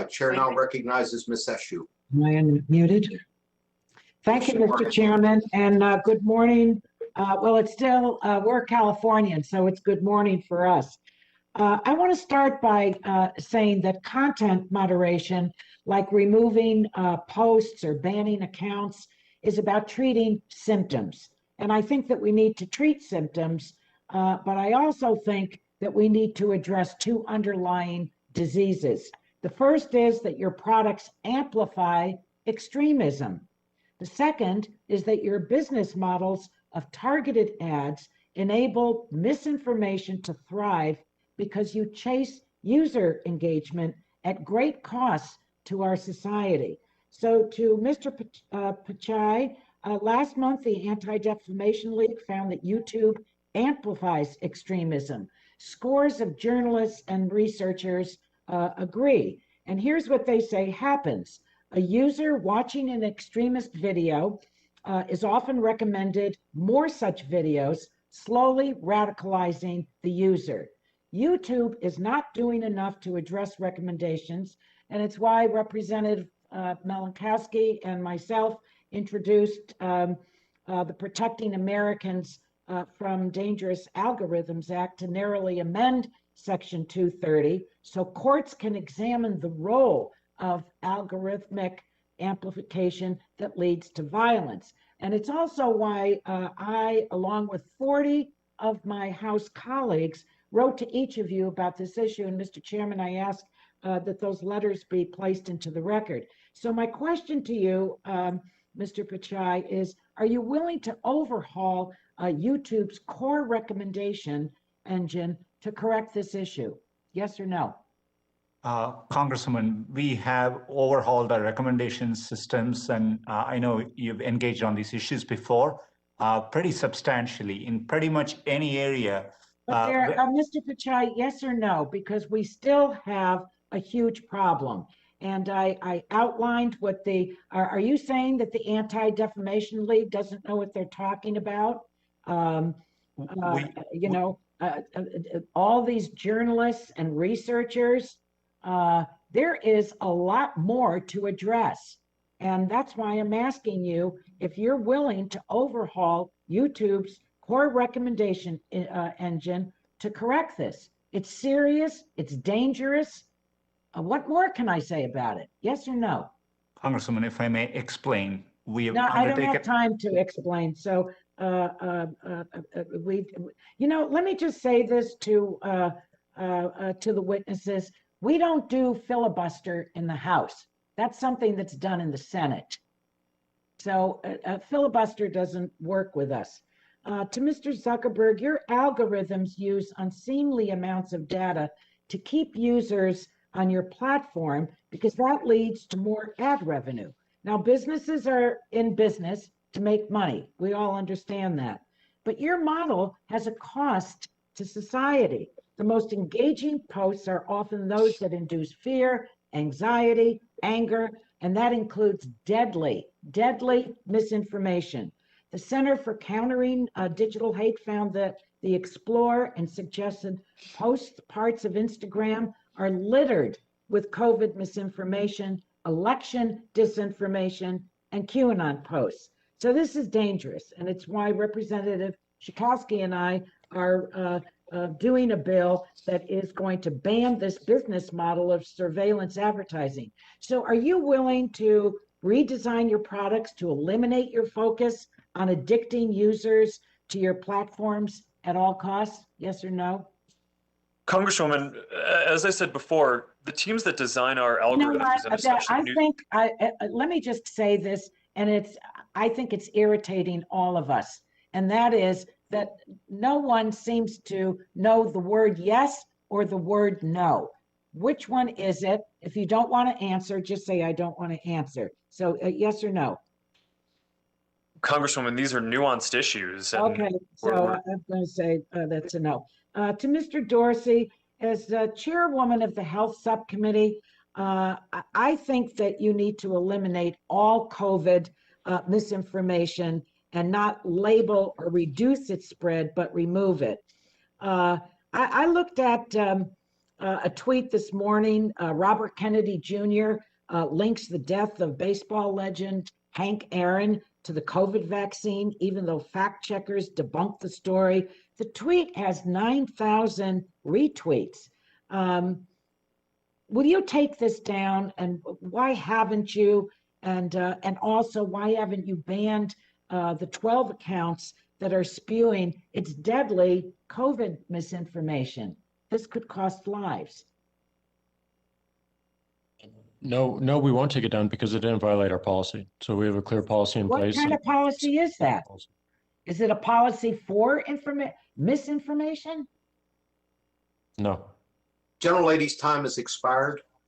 Chair now recognizes Ms. Eshoo. Am I unmuted? Thank you, Mr. Chairman, and good morning. Well, it's still, we're Californian, so it's good morning for us. I want to start by saying that content moderation, like removing posts or banning accounts, is about treating symptoms. And I think that we need to treat symptoms, but I also think that we need to address two underlying diseases. The first is that your products amplify extremism. The second is that your business models of targeted ads enable misinformation to thrive because you chase user engagement at great costs to our society. So to Mr. Pichai, last month the Anti-Defamation League found that YouTube amplifies extremism. Scores of journalists and researchers agree. And here's what they say happens. A user watching an extremist video is often recommended more such videos, slowly radicalizing the user. YouTube is not doing enough to address recommendations, and it's why Representative Melankowski and myself introduced the Protecting Americans from Dangerous Algorithms Act to narrowly amend Section 230 so courts can examine the role of algorithmic amplification that leads to violence. And it's also why I, along with 40 of my House colleagues, wrote to each of you about this issue. And Mr. Chairman, I ask that those letters be placed into the record. So my question to you, Mr. Pichai, is, are you willing to overhaul YouTube's core recommendation engine to correct this issue? Yes or no? Congresswoman, we have overhauled our recommendation systems, and I know you've engaged on these issues before pretty substantially in pretty much any area. But Mr. Pichai, yes or no? Because we still have a huge problem. And I outlined what are you saying that the Anti-Defamation League doesn't know what they're talking about? You know, all these journalists and researchers, there is a lot more to address. And that's why I'm asking you if you're willing to overhaul YouTube's core recommendation engine to correct this. It's serious, it's dangerous. What more can I say about it? Yes or no? Congresswoman, if I may explain, we have I don't have time to explain. So, you know, let me just say this to the witnesses. We don't do filibuster in the House. That's something that's done in the Senate. So a filibuster doesn't work with us. To Mr. Zuckerberg, your algorithms use unseemly amounts of data to keep users on your platform because that leads to more ad revenue. Now, businesses are in business to make money. We all understand that. But your model has a cost to society. The most engaging posts are often those that induce fear, anxiety, anger, and that includes deadly misinformation. The Center for Countering Digital Hate found that the Explore and suggested post parts of Instagram are littered with COVID misinformation, election disinformation, and QAnon posts. So this is dangerous, and it's why Representative Schakowsky and I are doing a bill that is going to ban this business model of surveillance advertising. So are you willing to redesign your products to eliminate your focus on addicting users to your platforms at all costs? Yes or no? Congresswoman, as I said before, the teams that design our algorithms, let me just say this, and I think it's irritating all of us, and that is that no one seems to know the word yes or the word no. Which one is it? If you don't want to answer, just say I don't want to answer. So yes or no? Congresswoman, these are nuanced issues. And okay, so I'm going to say that's a no. To Mr. Dorsey, as the chairwoman of the Health Subcommittee, I think that you need to eliminate all COVID misinformation and not label or reduce its spread, but remove it. I looked at a tweet this morning. Robert Kennedy Jr. Links the death of baseball legend Hank Aaron to the COVID vaccine, even though fact checkers debunked the story. The tweet has 9,000 retweets. Will you take this down, and why haven't you? And also, why haven't you banned the 12 accounts that are spewing it's deadly COVID misinformation? This could cost lives. No, we won't take it down because it didn't violate our policy. So we have a clear policy in place. What kind of policy is that? Is it a policy for misinformation? No. Gentlelady's time has expired.